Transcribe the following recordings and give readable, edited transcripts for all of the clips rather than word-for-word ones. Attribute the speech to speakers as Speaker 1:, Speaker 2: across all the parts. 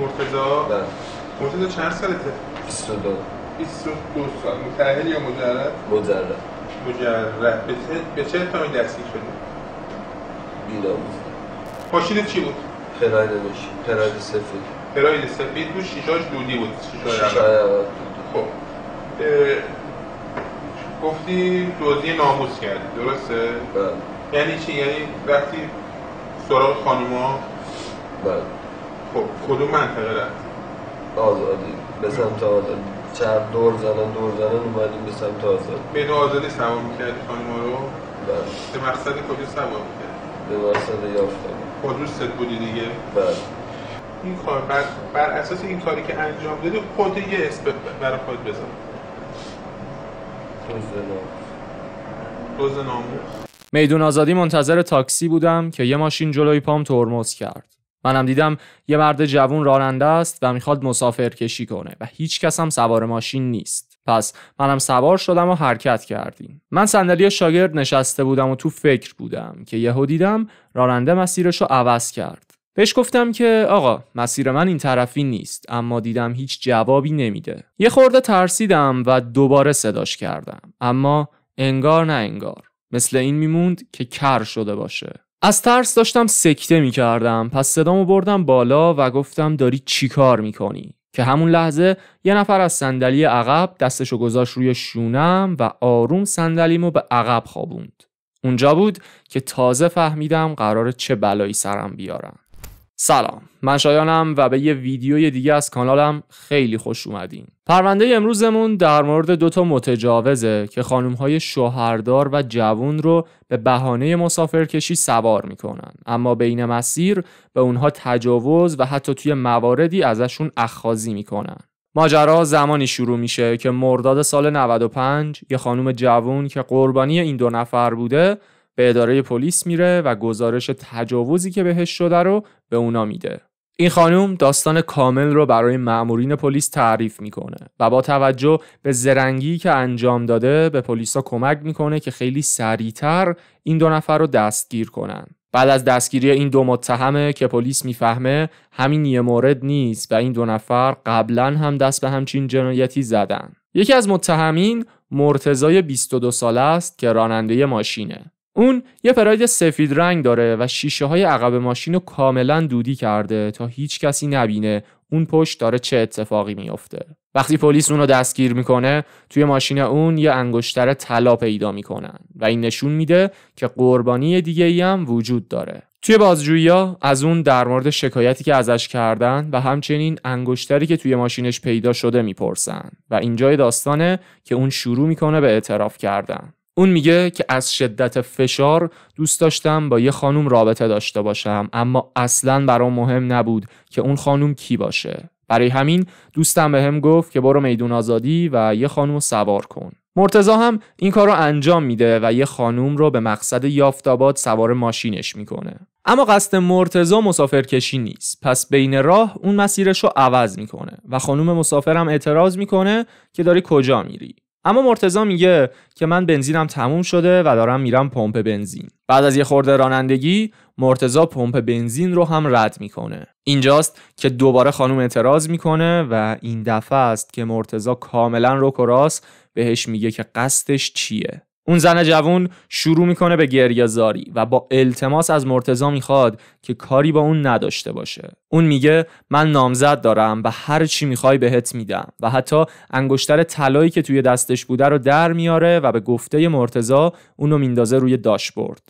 Speaker 1: مرتضی؟
Speaker 2: مرتضی
Speaker 1: چند سالته؟
Speaker 2: 22.
Speaker 1: 22 سال. متأهل یا مجرد؟
Speaker 2: مجرد.
Speaker 1: مجرد. به چه اتهامی دستگیر شدی؟
Speaker 2: بی‌ناموسی.
Speaker 1: ماشینت چی بود؟
Speaker 2: پراید سفید.
Speaker 1: پراید سفید بود، شیشاش دودی بود.
Speaker 2: شیشای عقب.
Speaker 1: خب گفتی دزدی ناموس کردی، درسته؟
Speaker 2: بله.
Speaker 1: یعنی چی؟ یعنی رفتی سراغ خانوما؟
Speaker 2: بله.
Speaker 1: خب کدوم منطقه رفت؟
Speaker 2: آزادی. به سمت آزادی. چرب دور زنن اومدیم به سمت آزادی.
Speaker 1: میدون آزادی سوار میکردی خانوما رو؟
Speaker 2: بله.
Speaker 1: به مقصد کجا سوار میکردی؟
Speaker 2: به مقصد یافتن.
Speaker 1: با دوستت بودی دیگه؟
Speaker 2: بله.
Speaker 1: این کار بر اساس این کاری که انجام دادی خودت یه اسم برای خودت بذار. دزد ناموس.
Speaker 3: میدون آزادی منتظر تاکسی بودم که یه ماشین جلوی پام ترمز کرد. منم دیدم یه مرد جوون راننده است و میخواد مسافر کشی کنه و هیچ کس هم سوار ماشین نیست. پس منم سوار شدم و حرکت کردیم. من صندلی شاگرد نشسته بودم و تو فکر بودم که یهو دیدم راننده مسیرشو عوض کرد. بهش گفتم که آقا مسیر من این طرفی نیست، اما دیدم هیچ جوابی نمیده. یه خورده ترسیدم و دوباره صداش کردم، اما انگار نه انگار. مثل این میموند که کر شده باشه. از ترس داشتم سکته میکردم، پس صدامو بردم بالا و گفتم داری چی کار میکنی؟ که همون لحظه یه نفر از صندلی عقب دستشو گذاشت روی شونم و آروم صندلیمو به عقب خوابوند. اونجا بود که تازه فهمیدم قراره چه بلایی سرم بیارم. سلام، من شایانم و به یه ویدیوی دیگه از کانالم خیلی خوش اومدین. پرونده امروزمون در مورد 2 متجاوزه که خانم‌های شوهردار و جوون رو به بهانه مسافرکشی سوار میکنن، اما بین مسیر به اونها تجاوز و حتی توی مواردی ازشون اخاذی میکنن. ماجرا زمانی شروع میشه که مرداد سال 95 یه خانم جوون که قربانی این 2 نفر بوده به اداره پلیس میره و گزارش تجاوزی که بهش شده رو به اونا میده. این خانم داستان کامل رو برای مأمورین پلیس تعریف میکنه و با توجه به زرنگی که انجام داده به پلیسا کمک میکنه که خیلی سریعتر این 2 نفر رو دستگیر کنن. بعد از دستگیری این 2 متهمه که پلیس میفهمه همین یه مورد نیست و این 2 نفر قبلا هم دست به همچین جنایتی زدن. یکی از متهمین مرتضی 22 ساله است که راننده ماشینه. اون یه پراید سفید رنگ داره و شیشه های عقب ماشین رو کاملا دودی کرده تا هیچ کسی نبینه اون پشت داره چه اتفاقی میفته. وقتی پلیس اونو دستگیر میکنه توی ماشین اون یه انگشتر طلا پیدا میکنن و این نشون میده که قربانی دیگه ای هم وجود داره. توی بازجویی‌ها از اون در مورد شکایتی که ازش کردن و همچنین انگشتری که توی ماشینش پیدا شده میپرسن و اینجای داستانه که اون شروع میکنه به اعتراف کردن. اون میگه که از شدت فشار دوست داشتم با یه خانوم رابطه داشته باشم، اما اصلاً برام مهم نبود که اون خانوم کی باشه. برای همین دوستم بهم گفت که برو میدون آزادی و یه خانوم سوار کن. مرتضی هم این کارو انجام میده و یه خانوم رو به مقصد یافت‌آباد سوار ماشینش میکنه. اما قصد مرتضی مسافرکشی نیست، پس بین راه اون مسیرشو عوض میکنه و خانوم مسافرم اعتراض میکنه که داری کجا میری؟ اما مرتضی میگه که من بنزینم تموم شده و دارم میرم پمپ بنزین. بعد از یه خورده رانندگی مرتضی پمپ بنزین رو هم رد میکنه. اینجاست که دوباره خانم اعتراض میکنه و این دفعه است که مرتضی کاملا رک و راست بهش میگه که قصدش چیه. اون زن جوون شروع میکنه به گریه زاری و با التماس از مرتضی میخواد که کاری با اون نداشته باشه. اون میگه من نامزد دارم و هر چی میخوای بهت میدم و حتی انگشتر طلایی که توی دستش بوده رو در میاره و به گفته مرتضی اونو میندازه روی داشبورد.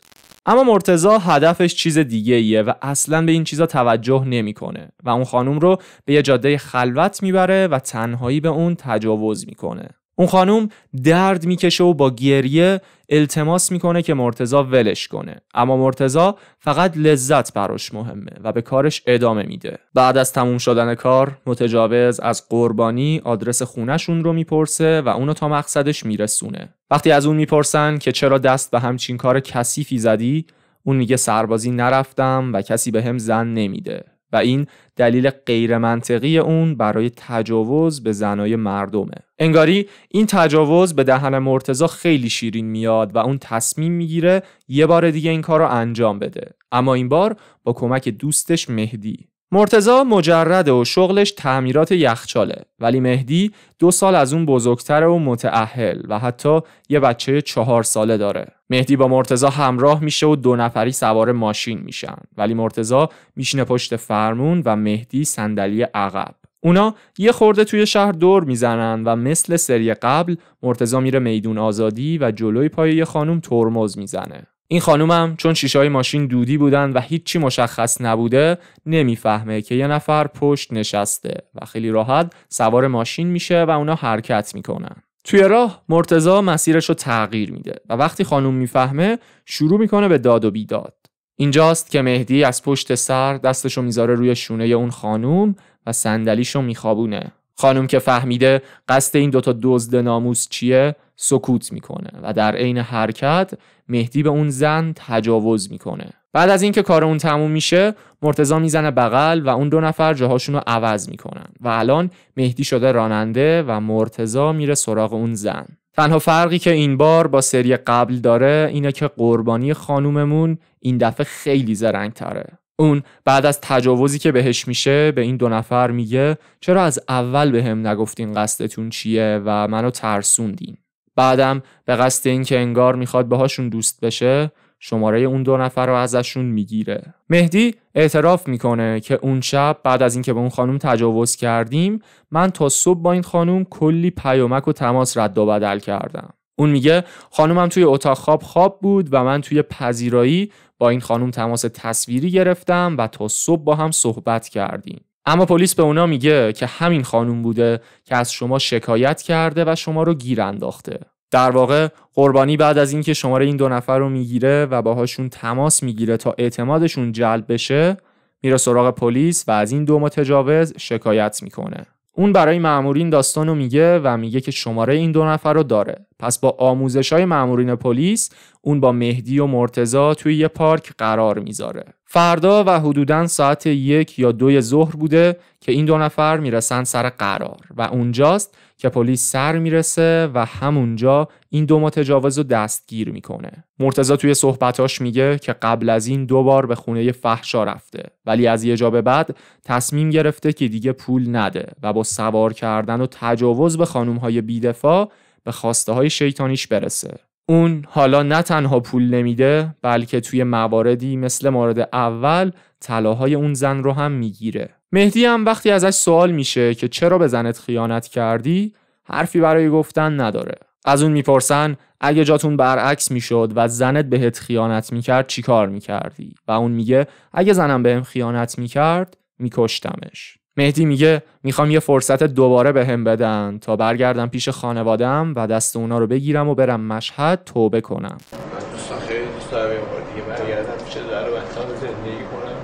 Speaker 3: اما مرتضی هدفش چیز دیگه ایه و اصلاً به این چیزا توجه نمیکنه و اون خانم رو به یه جاده خلوت میبره و تنهایی به اون تجاوز میکنه. اون خانوم درد میکشه و با گریه التماس میکنه که مرتضی ولش کنه، اما مرتضی فقط لذت براش مهمه و به کارش ادامه میده. بعد از تموم شدن کار متجاوز از قربانی آدرس خونه‌شون رو میپرسه و اونو تا مقصدش میرسونه. وقتی از اون میپرسن که چرا دست به همچین کار کثیفی زدی، اون میگه سربازی نرفتم و کسی بهم زن نمیده و این دلیل غیر منطقی اون برای تجاوز به زنای مردمه. انگاری این تجاوز به دهن مرتضی خیلی شیرین میاد و اون تصمیم میگیره یه بار دیگه این کار رو انجام بده، اما این بار با کمک دوستش مهدی. مرتضی مجرده و شغلش تعمیرات یخچاله، ولی مهدی 2 سال از اون بزرگتره و متأهل و حتی یه بچه 4 ساله داره. مهدی با مرتضی همراه میشه و 2 نفری سوار ماشین میشن، ولی مرتضی میشینه پشت فرمون و مهدی صندلی عقب. اونا یه خورده توی شهر دور میزنن و مثل سری قبل مرتضی میره میدون آزادی و جلوی پای یه خانم ترمز میزنه. این خانومم چون شیشه‌های ماشین دودی بودن و هیچی مشخص نبوده نمیفهمه که یه نفر پشت نشسته و خیلی راحت سوار ماشین میشه و اونا حرکت میکنن. توی راه مرتضی مسیرش رو تغییر میده و وقتی خانوم میفهمه شروع میکنه به داد و بیداد. اینجاست که مهدی از پشت سر دستشو میذاره روی شونه اون خانوم و صندلیشو میخوابونه. خانوم که فهمیده قصد این 2 تا دزد ناموس چیه سکوت میکنه و در عین حرکت مهدی به اون زن تجاوز میکنه. بعد از اینکه کار اون تموم میشه مرتضی میزنه بغل و اون 2 نفر جاهاشون رو عوض میکنن و الان مهدی شده راننده و مرتضی میره سراغ اون زن. تنها فرقی که این بار با سری قبل داره اینه که قربانی خانوممون این دفعه خیلی زرنگ تره. اون بعد از تجاوزی که بهش میشه به این 2 نفر میگه چرا از اول بهم نگفتین قصدتون چیه و منو ترسوندین. بعدم به قصد این که انگار میخواد باهاشون دوست بشه شماره اون 2 نفر رو ازشون میگیره. مهدی اعتراف میکنه که اون شب بعد از اینکه به اون خانم تجاوز کردیم من تا صبح با این خانم کلی پیامک و تماس رد و بدل کردم. اون میگه خانومم توی اتاق خواب بود و من توی پذیرایی با این خانم تماس تصویری گرفتم و تا صبح با هم صحبت کردیم. اما پلیس به اونا میگه که همین خانم بوده که از شما شکایت کرده و شما رو گیر انداخته. در واقع قربانی بعد از اینکه شماره این 2 نفر رو میگیره و باهاشون تماس میگیره تا اعتمادشون جلب بشه میره سراغ پلیس و از این 2 متجاوز شکایت میکنه. اون برای مامورین داستانو میگه و میگه که شماره این 2 نفر رو داره. پس با آموزش‌های مامورین پلیس اون با مهدی و مرتضی توی یه پارک قرار میذاره. فردا و حدوداً ساعت 1 یا 2 ظهر بوده که این 2 نفر میرسن سر قرار و اونجاست که پلیس سر میرسه و همونجا این 2 متجاوز رو دستگیر میکنه. مرتضی توی صحبتاش میگه که قبل از این 2 بار به خونه فحشا رفته ولی از یه جا به بعد تصمیم گرفته که دیگه پول نده و با سوار کردن و تجاوز به خانوم‌های بی‌دفاع به خواسته های شیطانیش برسه. اون حالا نه تنها پول نمیده بلکه توی مواردی مثل مورد اول طلاهای اون زن رو هم میگیره. مهدی هم وقتی ازش سوال میشه که چرا به زنت خیانت کردی حرفی برای گفتن نداره. از اون میپرسن اگه جاتون برعکس میشد و زنت بهت خیانت میکرد چی کار میکردی؟ و اون میگه اگه زنم بهم خیانت میکرد میکشتمش. مهدی میگه میخوام یه فرصت دوباره بهم بدن تا برگردم پیش خانواده‌ام و دست اونا رو بگیرم و برم مشهد توبه کنم.
Speaker 2: من دوستان خیلی دوست دارم یه بار دیگه برگردم پیش در و بچه‌ام زندگی کنم،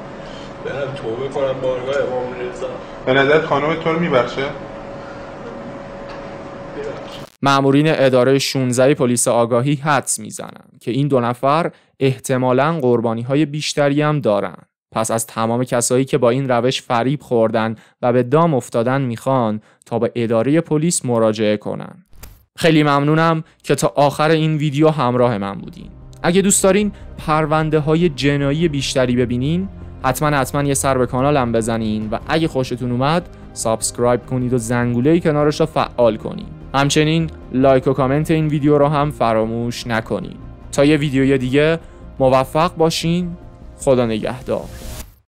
Speaker 2: برم توبه کنم بارگاه امام رضا.
Speaker 1: به نظرت خانم تو رو میبخشه؟
Speaker 3: مامورین اداره 16 پلیس آگاهی حدس میزنن که این 2 نفر احتمالاً قربانی‌های بیشتری هم دارن. پس از تمام کسایی که با این روش فریب خوردن و به دام افتادن میخوان تا به اداره پلیس مراجعه کنن. خیلی ممنونم که تا آخر این ویدیو همراه من بودین. اگه دوست دارین پرونده های جنایی بیشتری ببینین حتما یه سر به کانالم بزنین و اگه خوشتون اومد سابسکرایب کنید و زنگوله کنارش رو فعال کنید. همچنین لایک و کامنت این ویدیو رو هم فراموش نکنین. تا یه ویدیوی دیگه موفق باشین. خدا نگهدار.